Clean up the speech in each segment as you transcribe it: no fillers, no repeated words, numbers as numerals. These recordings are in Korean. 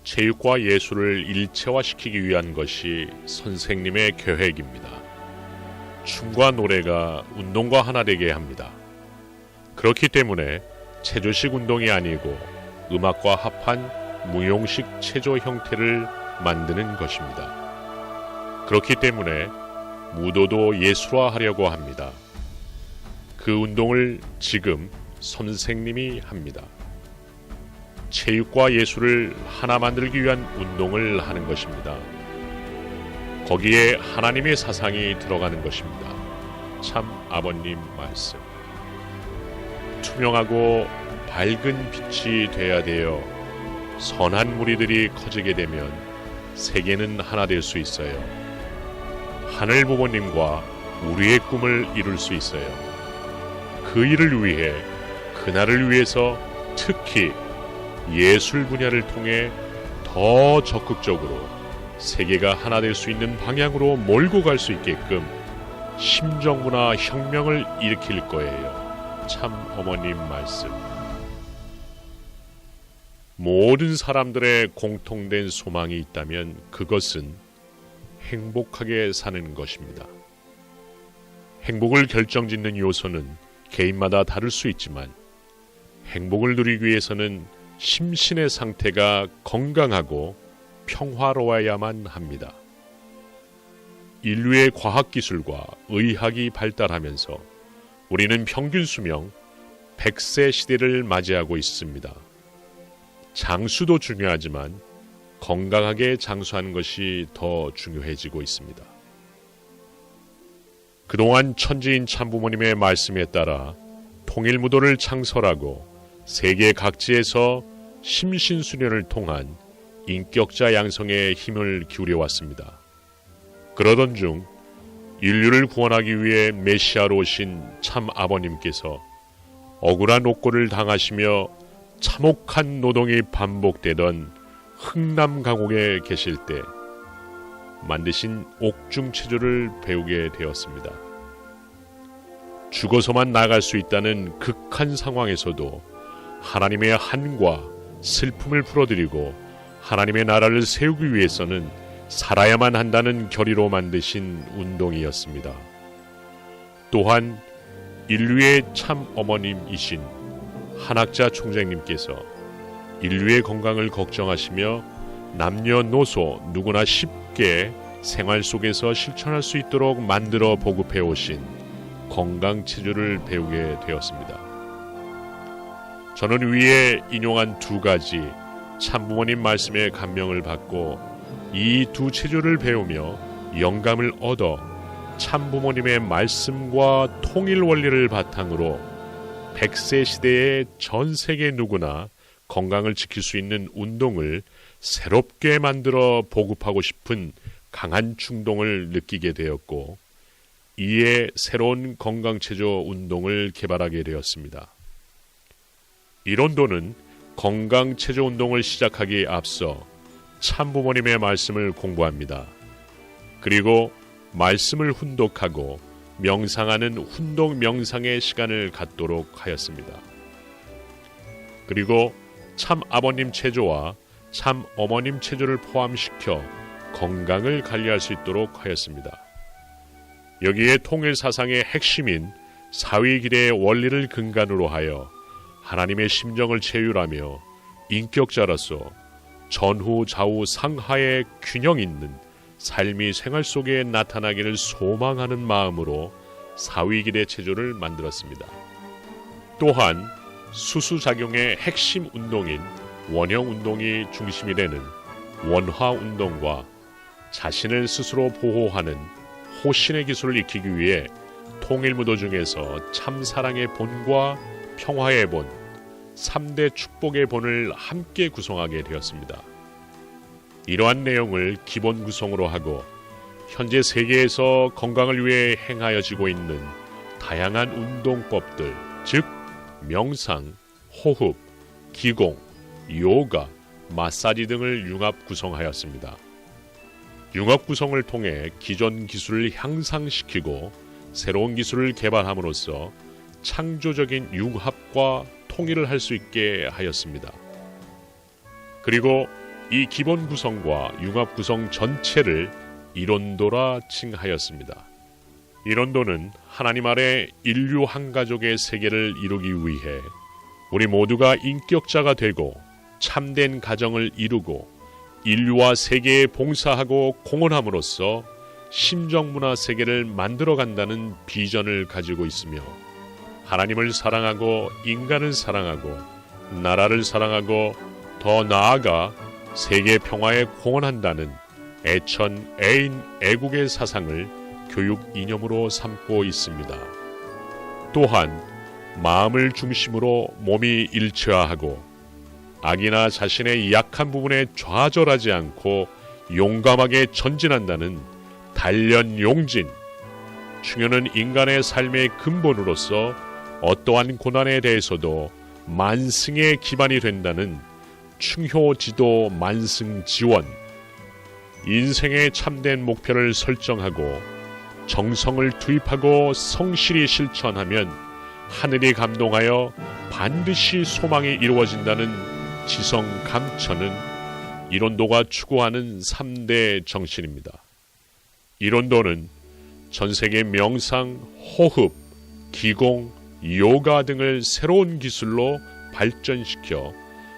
체육과 예술을 일체화시키기 위한 것이 선생님의 계획입니다. 춤과 노래가 운동과 하나 되게 합니다. 그렇기 때문에 체조식 운동이 아니고 음악과 합한 무용식 체조 형태를 만드는 것입니다. 그렇기 때문에 무도도 예술화하려고 합니다. 그 운동을 지금 선생님이 합니다. 체육과 예술을 하나 만들기 위한 운동을 하는 것입니다. 거기에 하나님의 사상이 들어가는 것입니다. 참 아버님 말씀. 투명하고 밝은 빛이 돼야 되어 선한 무리들이 커지게 되면 세계는 하나 될 수 있어요. 하늘 부모님과 우리의 꿈을 이룰 수 있어요. 그 일을 위해, 그날을 위해서 특히 예술 분야를 통해 더 적극적으로 세계가 하나 될 수 있는 방향으로 몰고 갈 수 있게끔 심정문화 혁명을 일으킬 거예요. 참 어머님 말씀. 모든 사람들의 공통된 소망이 있다면 그것은 행복하게 사는 것입니다. 행복을 결정짓는 요소는 개인마다 다를 수 있지만 행복을 누리기 위해서는 심신의 상태가 건강하고 평화로워야만 합니다. 인류의 과학기술과 의학이 발달하면서 우리는 평균 수명 100세 시대를 맞이하고 있습니다. 장수도 중요하지만 건강하게 장수하는 것이 더 중요해지고 있습니다. 그동안 천지인 참부모님의 말씀에 따라 통일무도를 창설하고 세계 각지에서 심신수련을 통한 인격자 양성에 힘을 기울여 왔습니다. 그러던 중 인류를 구원하기 위해 메시아로 오신 참 아버님께서 억울한 옥고를 당하시며 참혹한 노동이 반복되던 흥남 강옥에 계실 때 만드신 옥중체조를 배우게 되었습니다. 죽어서만 나갈 수 있다는 극한 상황에서도 하나님의 한과 슬픔을 풀어드리고 하나님의 나라를 세우기 위해서는 살아야만 한다는 결의로 만드신 운동이었습니다. 또한 인류의 참 어머님이신 한학자 총장님께서 인류의 건강을 걱정하시며 남녀노소 누구나 쉽게 생활 속에서 실천할 수 있도록 만들어 보급해 오신 건강체조를 배우게 되었습니다. 저는 위에 인용한 두 가지 참부모님 말씀에 감명을 받고 이 두 체조를 배우며 영감을 얻어 참부모님의 말씀과 통일 원리를 바탕으로 100세 시대의 전 세계 누구나 건강을 지킬 수 있는 운동을 새롭게 만들어 보급하고 싶은 강한 충동을 느끼게 되었고 이에 새로운 건강체조 운동을 개발하게 되었습니다. 이론도는 건강체조 운동을 시작하기에 앞서 참부모님의 말씀을 공부합니다. 그리고 말씀을 훈독하고 명상하는 훈독 명상의 시간을 갖도록 하였습니다. 그리고 참 아버님 체조와 참 어머님 체조를 포함시켜 건강을 관리할 수 있도록 하였습니다. 여기에 통일 사상의 핵심인 사위기대의 원리를 근간으로 하여 하나님의 심정을 체휼하며 인격자로서 전후 좌우 상하의 균형 있는 삶이 생활 속에 나타나기를 소망하는 마음으로 사위기대 체조를 만들었습니다. 또한 수수작용의 핵심 운동인 원형운동이 중심이 되는 원화운동과 자신을 스스로 보호하는 호신의 기술을 익히기 위해 통일무도 중에서 참사랑의 본과 평화의 본, 3대 축복의 본을 함께 구성하게 되었습니다. 이러한 내용을 기본 구성으로 하고 현재 세계에서 건강을 위해 행하여지고 있는 다양한 운동법들, 즉 명상, 호흡, 기공, 요가, 마사지 등을 융합 구성하였습니다. 융합 구성을 통해 기존 기술을 향상시키고 새로운 기술을 개발함으로써 창조적인 융합과 통일을 할 수 있게 하였습니다. 그리고 이 기본 구성과 융합 구성 전체를 이론도라 칭하였습니다. 이론도는 하나님 아래 인류 한 가족의 세계를 이루기 위해 우리 모두가 인격자가 되고 참된 가정을 이루고 인류와 세계에 봉사하고 공헌함으로써 심정문화 세계를 만들어간다는 비전을 가지고 있으며 하나님을 사랑하고 인간을 사랑하고 나라를 사랑하고 더 나아가 세계 평화에 공헌한다는 애천 애인 애국의 사상을 교육 이념으로 삼고 있습니다. 또한 마음을 중심으로 몸이 일체화하고 악이나 자신의 약한 부분에 좌절하지 않고 용감하게 전진한다는 단련용진, 충효는 인간의 삶의 근본으로서 어떠한 고난에 대해서도 만승의 기반이 된다는 충효지도 만승지원, 인생의 참된 목표를 설정하고 정성을 투입하고 성실히 실천하면 하늘이 감동하여 반드시 소망이 이루어진다는 지성감천은 이론도가 추구하는 3대 정신입니다. 이론도는 전세계 명상, 호흡, 기공, 요가 등을 새로운 기술로 발전시켜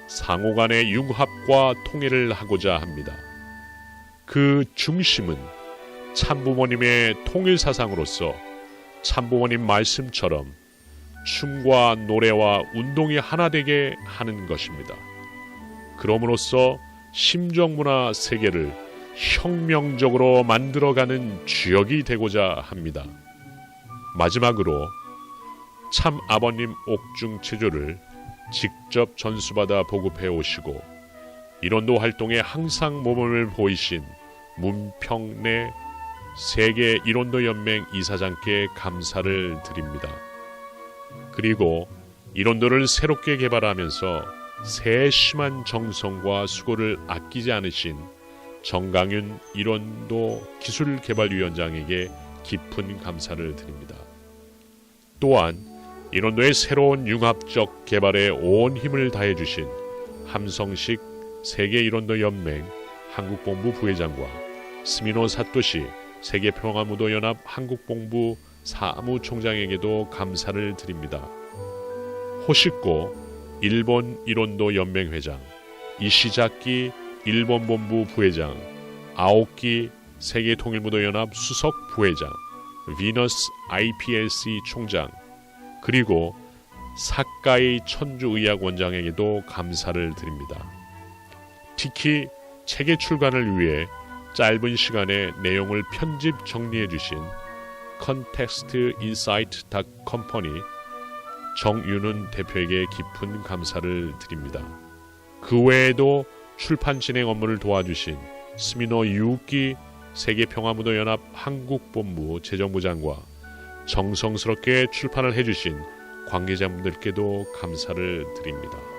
상호간의 융합과 통일을 하고자 합니다. 그 중심은 참부모님의 통일사상으로서 참부모님 말씀처럼 춤과 노래와 운동이 하나 되게 하는 것입니다. 그럼으로써 심정문화 세계를 혁명적으로 만들어가는 주역이 되고자 합니다. 마지막으로 참 아버님 옥중 체조를 직접 전수받아 보급해 오시고 이론도 활동에 항상 모범을 보이신 문평래 세계 이론도 연맹 이사장께 감사를 드립니다. 그리고 이론도를 새롭게 개발하면서 세심한 정성과 수고를 아끼지 않으신 정강윤 이론도 기술개발위원장에게 깊은 감사를 드립니다. 또한 이론도의 새로운 융합적 개발에 온 힘을 다해 주신 함성식 세계 이론도 연맹 한국본부 부회장과 스미노 사토시 세계평화무도 연합 한국본부 사무총장에게도 감사를 드립니다. 호시코 일본 이론도 연맹 회장, 이시자키 일본 본부 부회장, 아오키 세계통일무도 연합 수석 부회장, 비너스 IPLC 총장, 그리고 사카이 천주의학원장에게도 감사를 드립니다. 특히 책의 출간을 위해 짧은 시간에 내용을 편집 정리해 주신 컨텍스트 인사이트 컴퍼니 정윤은 대표에게 깊은 감사를 드립니다. 그 외에도 출판 진행 업무를 도와주신 스미노 유키 세계평화무도연합 한국본부 재정부장과 정성스럽게 출판을 해주신 관계자분들께도 감사를 드립니다.